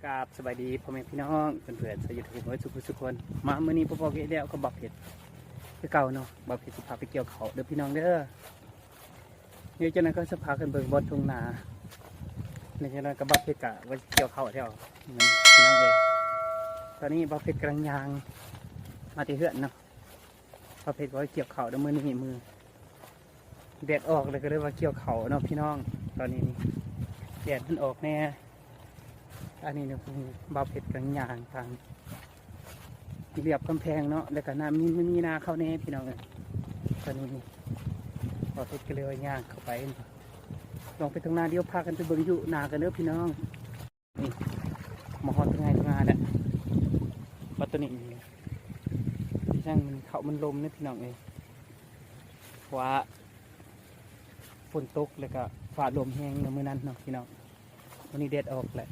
กราบสบายดีพ่อแม่พี่น้องเพื่อนๆสยุทธภูมิสุขคนมาเมื่อนี้พ่อเกเดียวก็บักเผ็ดคือเก่าเนาะบักเผ็ดสิพาไปเกี่ยวเขาเด้อพี่น้องเด้อเนี่ยจากนั้นก็จะพากันเบิ่งบอลทุ่งนาเนี่ยจากนั้นก็บักเผ็ดกะว่าเกี่ยวเขาเที่ยวเหมือนพี่น้องเลยตอนนี้บักเผ็ดกำลังยางมาที่เฮือนเนาะบักเผ็ดว่าเกี่ยวเขาเด้อมือนี่มือแดดออกเลยก็เลยว่าเกี่ยวเขาเนาะพี่น้องตอนนี้นี่แดดมันออกแน่อันนี้เนี่ยบ่าวเผ็ดกลางยางทางเรียบกำแพงเนาะแล้วก็น้ำมีนาเข้าแน่พี่น้องเลยตอนนี้บ่าวเผ็ดก็เลยย่างเข้าไปลองไปตรงนาเดียวพากันไปเบิ่งอยู่นากันเด้อพี่น้องนี่มาฮอดตรงงานเนี่ยวัดตัวนี้ช่างมันเขามันลมเนี่ยพี่น้องเลยว่าฝนตกแล้วก็ฟ้าลมแห้งในมื้อนั้นเนาะพี่น้องวันนี้แดดออกแหละ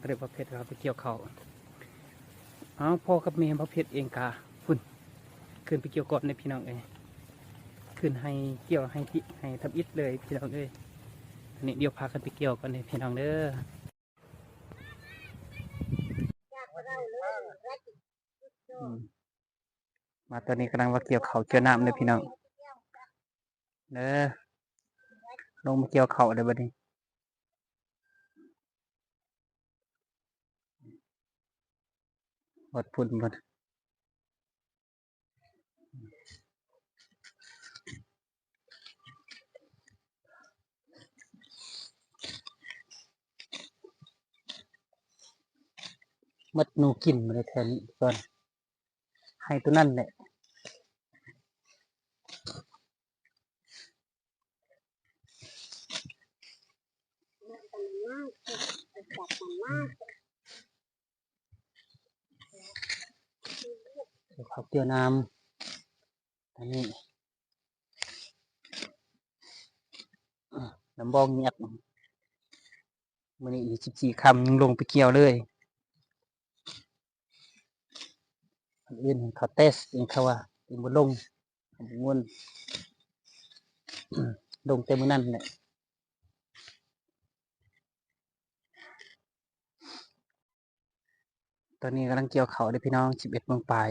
เรียกว่าเพชรครับไปเกี่ยวเขาพ่อกับแม่พระเพชรเองกาฝุ่นขึ้นไปเกี่ยวก่อนในพี่น้องเอ้ยขึ้นให้เกี่ยวให้ทับอิฐเลยพี่น้องเอ้ยอันนี้เดี๋ยวพากันไปเกี่ยวกันในพี่น้องเด้อมาตอนนี้กำลังว่าเกี่ยวเขาเกี่ยวน้ำเลยพี่น้องเด้อลงมาเกี่ยวเขาเลยบัดนี้หมดพุ่นหมดมดหนูกินมาเลยแทนก่อนให้ตัวนั่นแหละเขาเกี่ยวน้ำอันนี้น้ำบองเงียบมันนี่อีก14 คำยังลงไปเกี่ยวเลยคนอื่นเขาเตสเองเขาว่าเองบนลงม้วนลงเต็มมือนั่นแหละตอนนี้กำลังเกี่ยวเขาเลยพี่น้อง11 โมงปลาย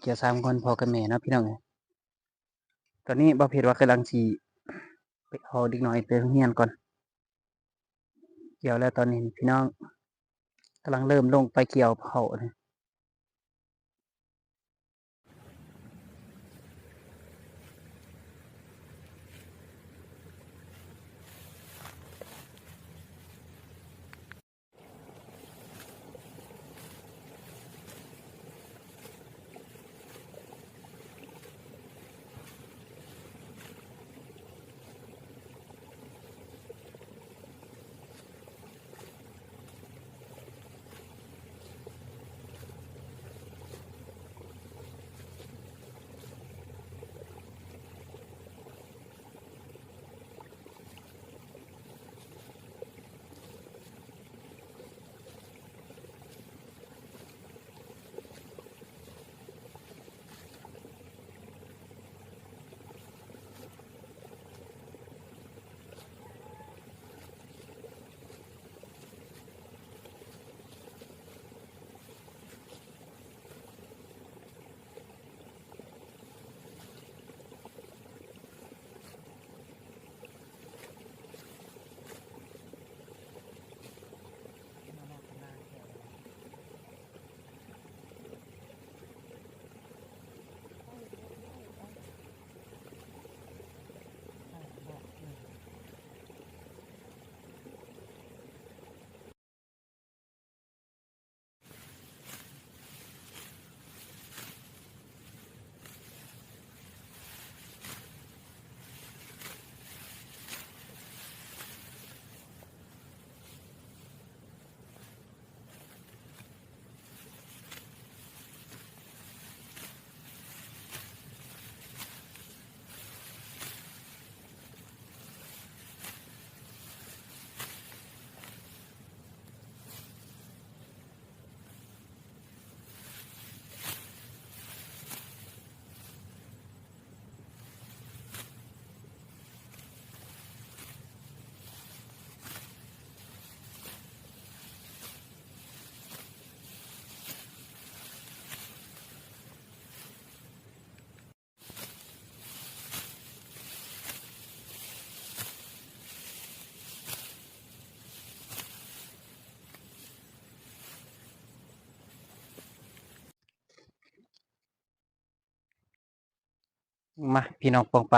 เกี่ยว3 คนพอกันแม่นะพี่น้องตอนนี้บ่เพจว่ากำลังสีไปเอาเด็กน้อยไปโรงเรียนก่อนเกี่ยวแล้วตอนนี้พี่น้องกำลังเริ่มลงไปเกี่ยวเขาเลย มาพี่น้องปองไป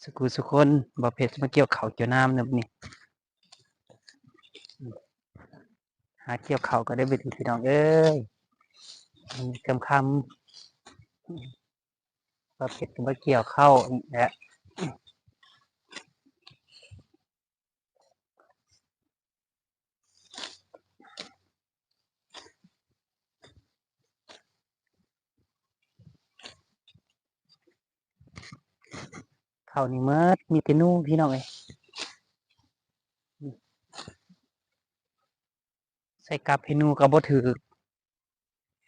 สกุสุคนบ่เผ็ดมาเกี่ยวเขาวเกี่ยวน้ำเนบนี่หาเกี่ยวเขาวก็ได้ไปทีพี่น้องเอ้ยคำบ่เผ็ดก็มาเกี่ยวเข้าแหละเขาวนี่เมิดมีแต่หนูพี่น้องเอ้ยใส่กับให้หนูก็บ่ถือ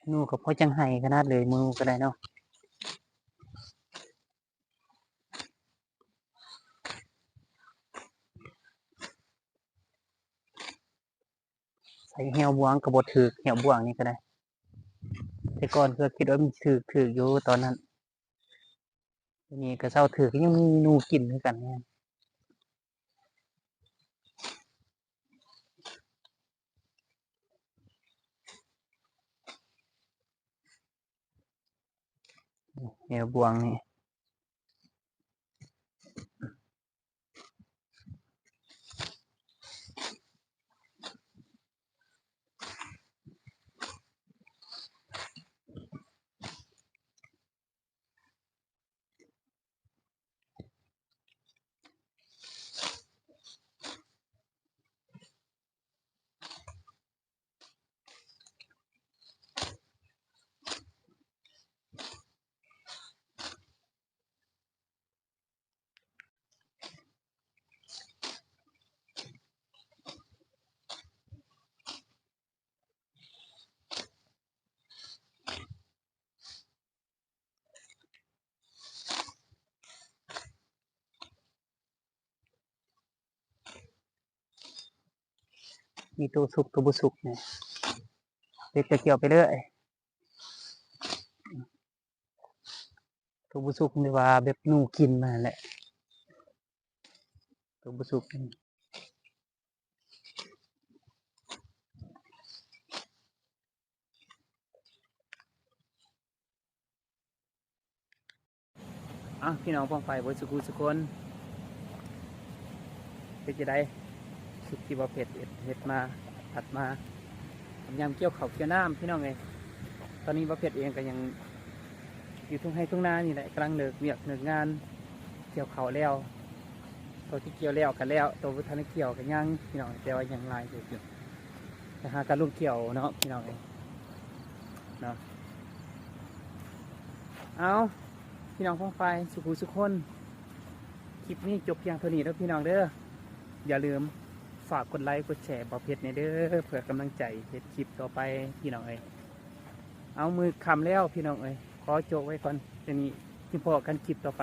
หนูก็พอจังไห้ขนาดเลยมือก็ได้เนาะใส่แหวบวงก็บ่ถือแหวบวงนี่ก็ได้แต่ก่อนก็คิดว่ามันถืออยู่ตอนนั้นทีนี้ก็เซาถือก็ยังมีหนูกินคือกันเนี่ยแหวบวงนี่มีตัวสุกตัวบ่สุกเนี่ยเด็กจะเกี่ยวไปเรื่อยตัวบ่สุกนี่ว่าแบบหนูกินมาแหละตัวบ่สุกพี่น้องป้องไปบ่สุกุสุคนเป็นจะได้สุกที่บ่เผ็ดเห็ดมาผัดมาทำยำเกี่ยวข้าวเกี่ยวน้ำพี่น้องเองตอนนี้บ่เผ็ดเองก็ยังอยู่ทุ่งไร่ทุ่งนานี่แหละกำลังเลิกเวียกเลิกงานเกี่ยวข้าวแล้วตัวที่เกี่ยวแล้วกันแล้วตัวทันได้เกี่ยวกันยังพี่น้องแต่ว่ายังลายอยู่แต่หาการลุกเกี่ยวเนาะพี่น้องเองเนาะเอาพี่น้องพ้องไฟสุขุสุขคนคลิปนี้จบเพียงเท่านี้แล้วพี่น้องเด้ออย่าลืมฝากกดไลค์กดแชร์บ่เพจในเด้อเพื่อกำลังใจเฮ็ดคลิปต่อไปพี่น้องเอ้ยเอามือคำแล้วพี่น้องเอ้ยขอโจกไว้ก่อนจะนี้ที่พอกันคลิปต่อไป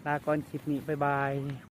ลาก่อนคลิปนี้บ๊ายบาย